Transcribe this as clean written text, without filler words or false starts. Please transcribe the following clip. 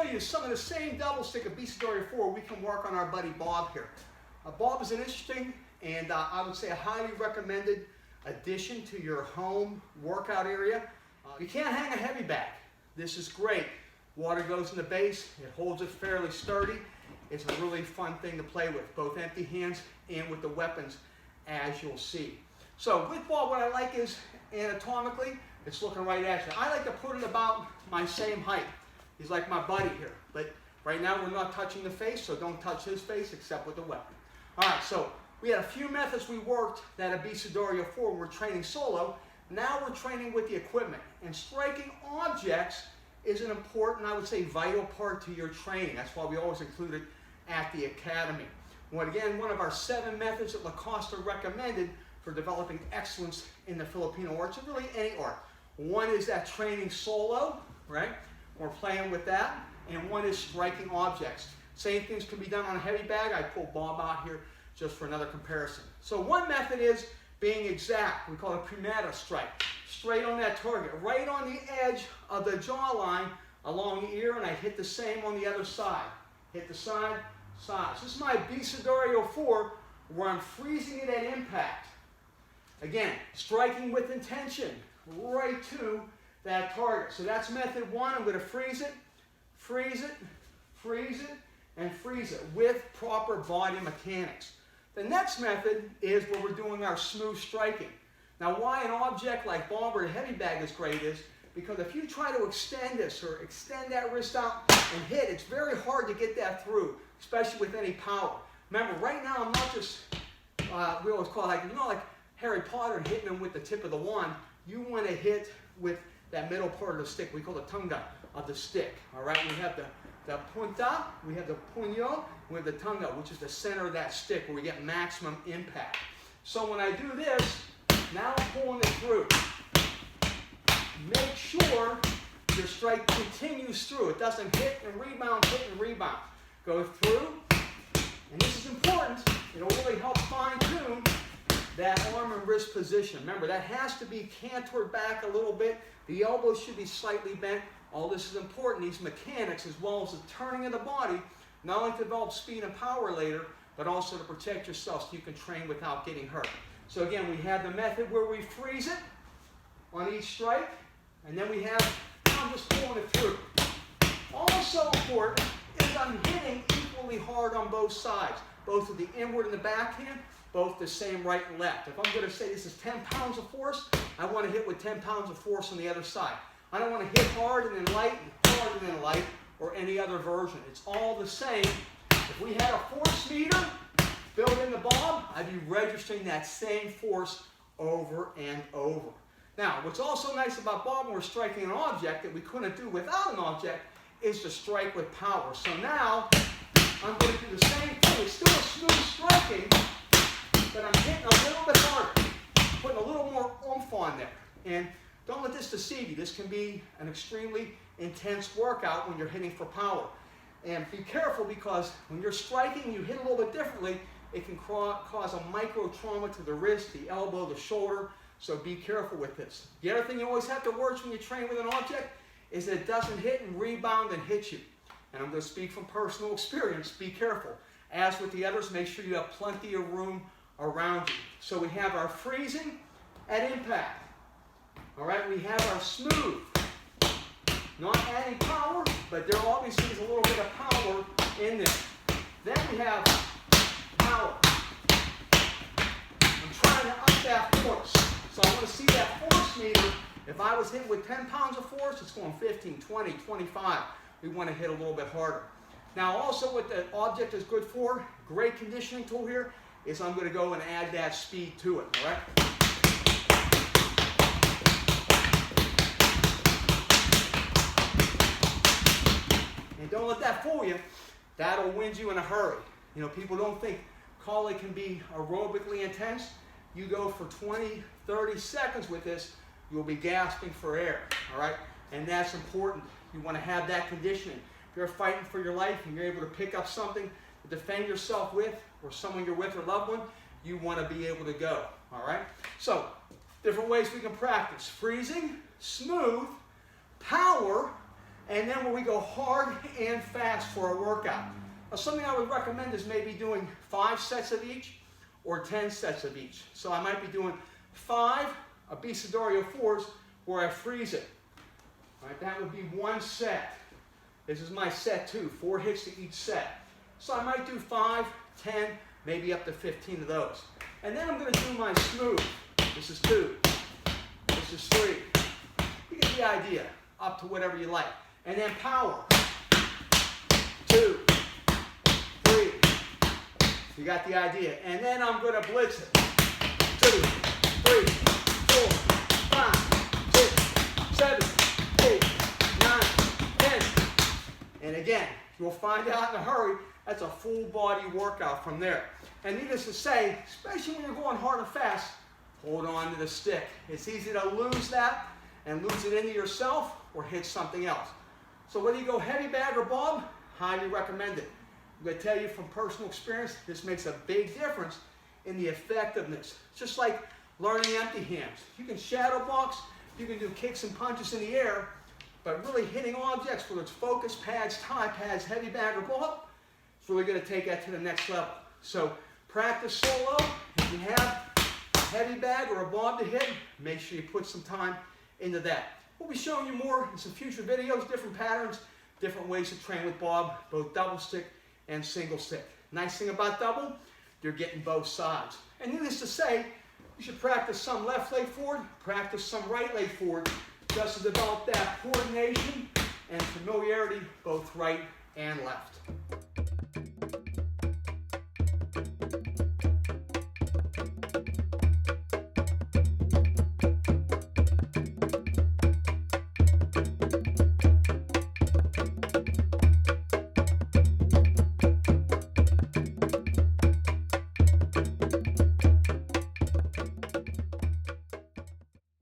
show you some of the same double stick of Bicicleta 4 we can work on our buddy Bob here. Bob is an interesting and I would say a highly recommended addition to your home workout area. You can't hang a heavy bag. This is great. Water goes in the base, it holds it fairly sturdy. It's a really fun thing to play with, both empty hands and with the weapons, as you'll see. So with Bob, what I like is anatomically, it's looking right at you. I like to put it about my same height. He's like my buddy here, but right now we're not touching the face, so don't touch his face except with the weapon. All right, so we had a few methods we worked that at Bicicleta 4 when we're training solo. Now we're training with the equipment, and striking objects is an important, I would say, vital part to your training. That's why we always include it at the academy. Well, again, one of our 7 methods that Lacoste recommended for developing excellence in the Filipino arts, and really any art. One is that training solo, right? We're playing with that. And one is striking objects. Same things can be done on a heavy bag. I pulled Bob out here just for another comparison. So one method is being exact. We call it primera strike. Straight on that target, right on the edge of the jawline along the ear, and I hit the same on the other side. Hit the side, side. So this is my Bicicleta 4 where I'm freezing it at impact. Again, striking with intention right to that target. So that's method 1. I'm going to freeze it, freeze it, freeze it, and freeze it with proper body mechanics. The next method is where we're doing our smooth striking. Now why an object like Bob or a heavy bag is great is because if you try to extend this or extend that wrist out and hit, it's very hard to get that through, especially with any power. Remember, right now I'm not just, we always call it like, you know, like Harry Potter and hitting him with the tip of the wand. You want to hit with that middle part of the stick. We call the tunga of the stick. All right, we have the punta, we have the puño, we have the tunga, which is the center of that stick where we get maximum impact. So when I do this, now I'm pulling it through. Make sure your strike continues through. It doesn't hit and rebound, hit and rebound. Go through, and this is important. It'll really help fine-tune that arm and wrist position. Remember, that has to be cantered back a little bit. The elbow should be slightly bent. All this is important, these mechanics, as well as the turning of the body, not only to develop speed and power later, but also to protect yourself so you can train without getting hurt. So again, we have the method where we freeze it on each strike, and then we have, I'm just pulling it through. Also important is I'm hitting equally hard on both sides, both with the inward and the backhand, both the same right and left. If I'm going to say this is 10 pounds of force, I want to hit with 10 pounds of force on the other side. I don't want to hit hard and then light and hard and then light or any other version. It's all the same. If we had a force meter built in the Bob, I'd be registering that same force over and over. Now, what's also nice about Bob when we're striking an object that we couldn't do without an object is to strike with power. So now, I'm going to do the same thing. It's still a smooth striking, but I'm hitting a little bit harder, putting a little more oomph on there. And don't let this deceive you. This can be an extremely intense workout when you're hitting for power. And be careful because when you're striking, you hit a little bit differently, it can cause a micro trauma to the wrist, the elbow, the shoulder. So be careful with this. The other thing you always have to watch when you train with an object is that it doesn't hit and rebound and hit you. And I'm going to speak from personal experience. Be careful. As with the others, make sure you have plenty of room around you. So we have our freezing at impact. All right, we have our smooth. Not adding power, but there obviously is a little bit of power in this. Then we have power. I'm trying to up that force. So I want to see that force meter. If I was hit with 10 pounds of force, it's going 15, 20, 25. We want to hit a little bit harder. Now also what the object is good for, great conditioning tool here, is I'm going to go and add that speed to it, all right? And don't let that fool you. That'll wind you in a hurry. You know, people don't think Kali can be aerobically intense. You go for 20, 30 seconds with this, you'll be gasping for air, all right? And that's important. You want to have that conditioning. If you're fighting for your life and you're able to pick up something to defend yourself with, or someone you're with or loved one, you want to be able to go, all right? So, different ways we can practice. Freezing, smooth, power, and then where we go hard and fast for our workout. Now, something I would recommend is maybe doing 5 sets of each or 10 sets of each. So I might be doing 5 Abecedario 4s where I freeze it. All right, that would be 1 set. This is my set 2, 4 hits to each set. So I might do 5, 10, maybe up to 15 of those. And then I'm going to do my smooth. This is 2. This is 3. You get the idea, up to whatever you like. And then power. 2, 3. You got the idea. And then I'm going to blitz it. 2, 3, 4, 5, 6, 7, 8, 9, 10. And again, you'll find out in a hurry, that's a full body workout from there. And needless to say, especially when you're going hard and fast, hold on to the stick. It's easy to lose that and lose it into yourself or hit something else. So whether you go heavy bag or bob, highly recommend it. I'm going to tell you from personal experience, this makes a big difference in the effectiveness. It's just like learning empty hands. You can shadow box, you can do kicks and punches in the air, but really hitting objects, whether it's focus pads, tie pads, heavy bag or bob, it's really going to take that to the next level. So practice solo. If you have a heavy bag or a bob to hit, make sure you put some time into that. We'll be showing you more in some future videos, different patterns, different ways to train with bob, both double stick and single stick. Nice thing about double, you're getting both sides. And needless to say, you should practice some left leg forward, practice some right leg forward, just to develop that coordination and familiarity, both right and left.